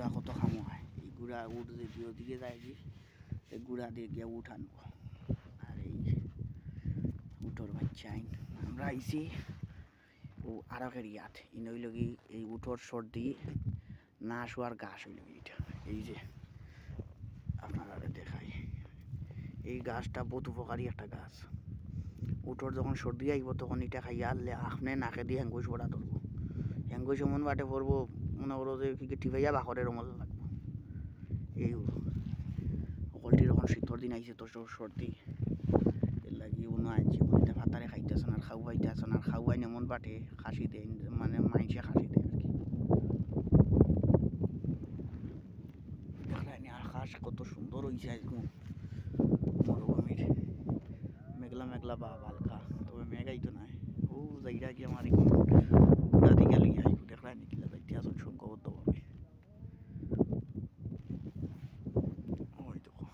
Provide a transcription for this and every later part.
গুড়া কত খামো হয় এই গুড়া উঠ যদি ওদিকে যায় কি এই গুড়া দিয়ে গিয়ে উঠ আনবো আর এই উঠোর বাচ্চা আইন আমরা আইছি ও আরকের ইয়াত ইন হইল কি এই উঠোর সর্দি না শোয়ার ঘাস হইল এইটা এই যে আপনারা দেখাই এই গাছটা বহুত উপকারী একটা গাছ উঠোর যখন সর্দি আইব তখন এটা খাইয়া আনলে আপনি নাকে দিয়ে হ্যাঙ্গুস পড়া ধরবো হ্যাঙ্গুস এমন বাটে পড়বো মনে করো যে কি টিপাইয়া বাখরের মজা লাগবো এই সকলটির যখন শীতর দিন আইছে তো সর্দি এর লাগি উনো আনছি উনিতে ভাতারে খাইতেছেন আর খাওয়াইতে আছেন আর খাওয়াই এমন বাটে খাসি দেয় মানে মাইসে খাসি দেয় আর কি দেখলেন আকাশ কত সুন্দর হয়েছে আজকে মরুভূমির মেঘলা মেঘলা বা হালকা তবে মেঘাই তো নাই ও জায়গা কি আমার গুড়া দিকে লিয়ে আইব দেখলেন কিলা যাইতে আসল সংখ্যাবদ্ধভাবে ওই দেখো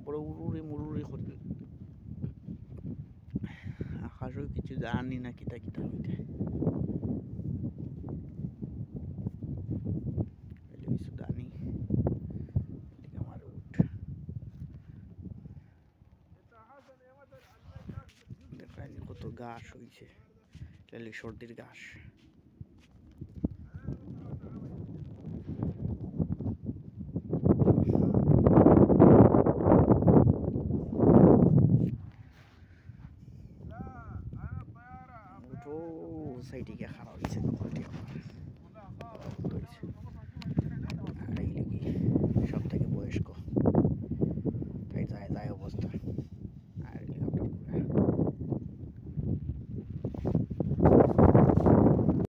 বড় মুরুরি করতে আকাশও কিছু জানি না কিতা কিতা হইতে কিছু জানি আমার উঠ দেখেন কত ঘাস হয়েছে তাহলে সর্দির ঘাস সাইডে গিয়ে খারাপ হয়েছে